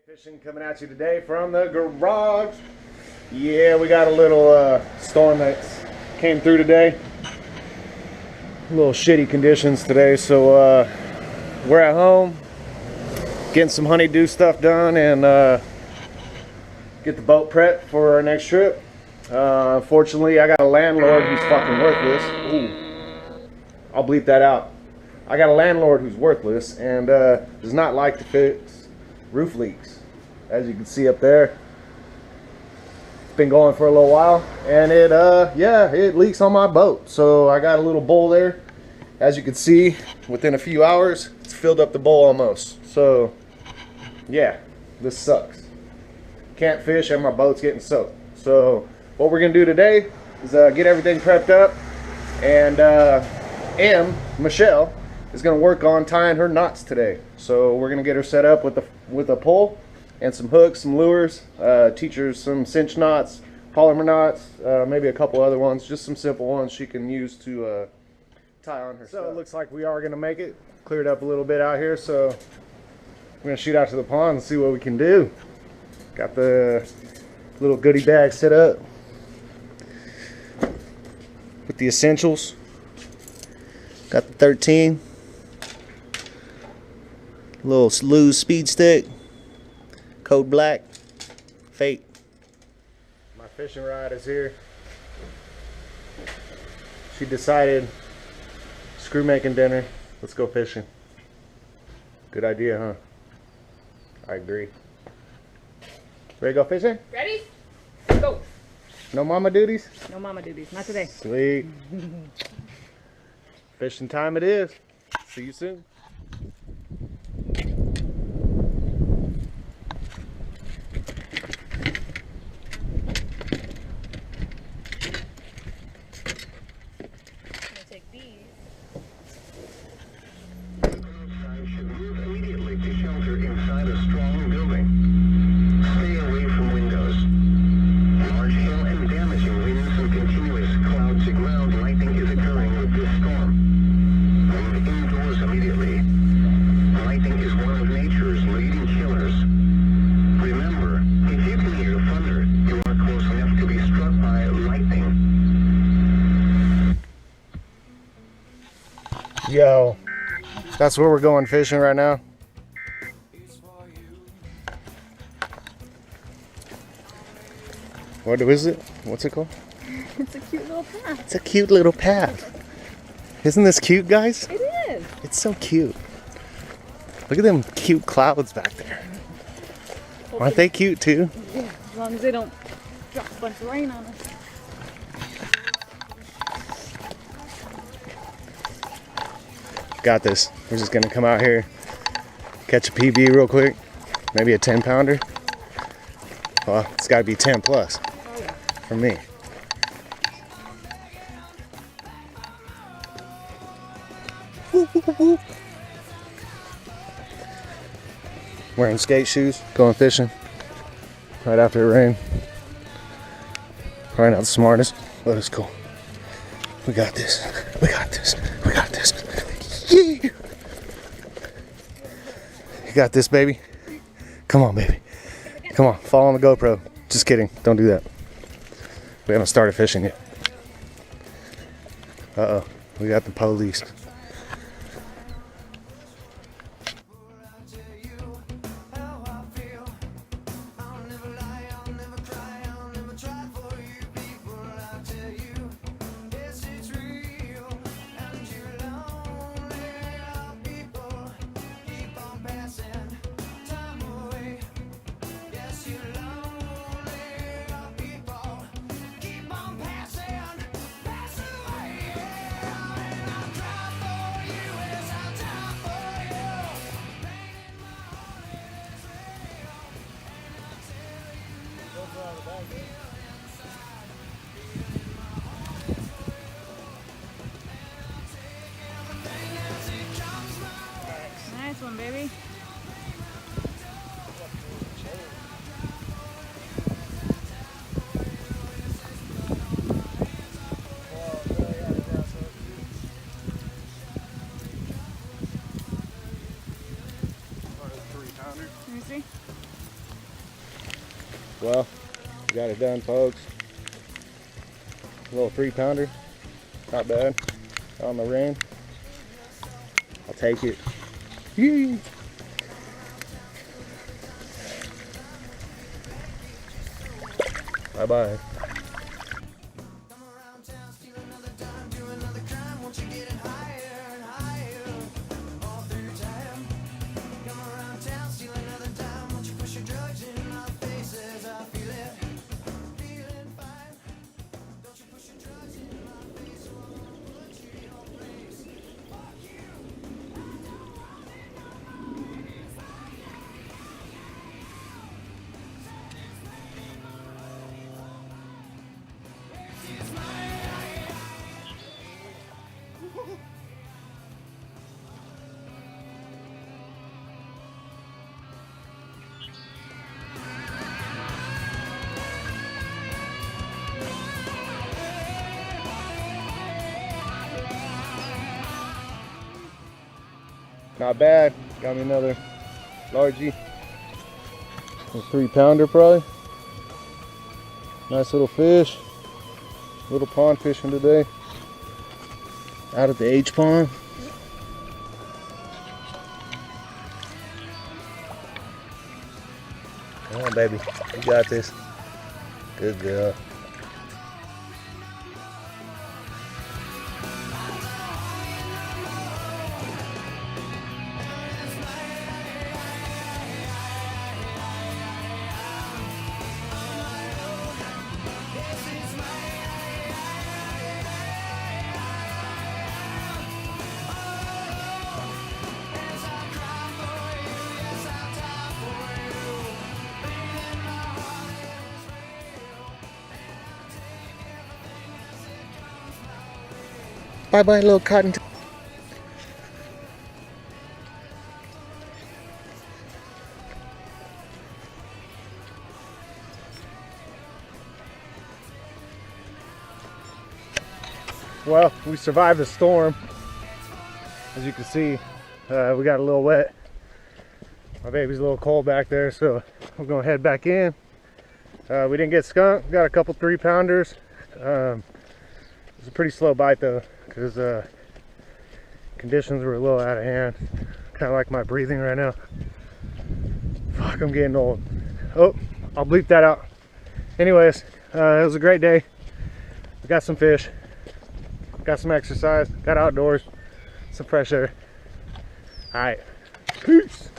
Fishing coming at you today from the garage. Yeah, we got a little storm that came through today. A little shitty conditions today, so we're at home getting some honeydew stuff done and get the boat prepped for our next trip. Unfortunately, I got a landlord who's fucking worthless. Ooh, I'll bleep that out. I got a landlord who's worthless and does not like to fix roof leaks. As you can see up there, it's been going for a little while, and it leaks on my boat. So I got a little bowl there. As you can see, within a few hours, it's filled up the bowl almost. So yeah, this sucks. Can't fish and my boat's getting soaked. So what we're gonna do today is get everything prepped up, and Michelle is gonna work on tying her knots today. So we're gonna get her set up with a pole and some hooks, some lures, teach her some cinch knots, polymer knots, maybe a couple other ones, just some simple ones she can use to tie on her stuff. So it looks like we are gonna make it. Cleared up a little bit out here, so we're gonna shoot out to the pond and see what we can do. Got the little goodie bag set up with the essentials. Got the 13, little Lew's speed stick, code black, fate. My fishing rod is here. She decided, screw making dinner, let's go fishing. Good idea, huh? I agree. Ready to go fishing? Ready? Go. No mama duties? No mama duties, not today. Sweet. Fishing time it is. See you soon. Take these. Should move immediately to shelter inside a strong building. Stay away from windows. Large hail and damaging winds and continuous cloud-to-ground lightning is occurring with this storm. Move indoors immediately. Lightning is one of nature's leading killers. Remember, if you can hear thunder, you are close enough to be struck by lightning. Yo, that's where we're going fishing right now. What is it? What's it called? It's a cute little path. It's a cute little path. Isn't this cute, guys? It is. It's so cute. Look at them cute clouds back there. Aren't they cute too? Yeah, as long as they don't drop a bunch of rain on us. Got this. We're just gonna come out here, catch a PB real quick. Maybe a 10-pounder. Well, it's gotta be 10 plus for me. Woo, woo, woo, woo. Wearing skate shoes, going fishing right after it rained. Probably not the smartest, but it's cool. We got this. We got this. We got this. Yeah. You got this, baby. Come on, baby. Come on, fall on the GoPro. Just kidding. Don't do that. We haven't started fishing yet. Uh-oh. We got the police. Nice one, baby. Let me see. Well, we got it done, folks. A little 3-pounder, not bad. On the ring, I'll take it. Yee. Bye bye. Not bad. Got me another largie. A 3-pounder probably. Nice little fish. Little pond fishing today. Out at the H pond. Come on, baby. You got this. Good girl. Bye bye, little cotton. Well, we survived the storm. As you can see, we got a little wet. My baby's a little cold back there, so we're gonna head back in. We didn't get skunked. Got a couple 3-pounders. It was a pretty slow bite though, because conditions were a little out of hand. Kind of like my breathing right now. Fuck, I'm getting old. Oh, I'll bleep that out. Anyways, it was a great day. We got some fish, got some exercise, got outdoors, some fresh air. All right, peace.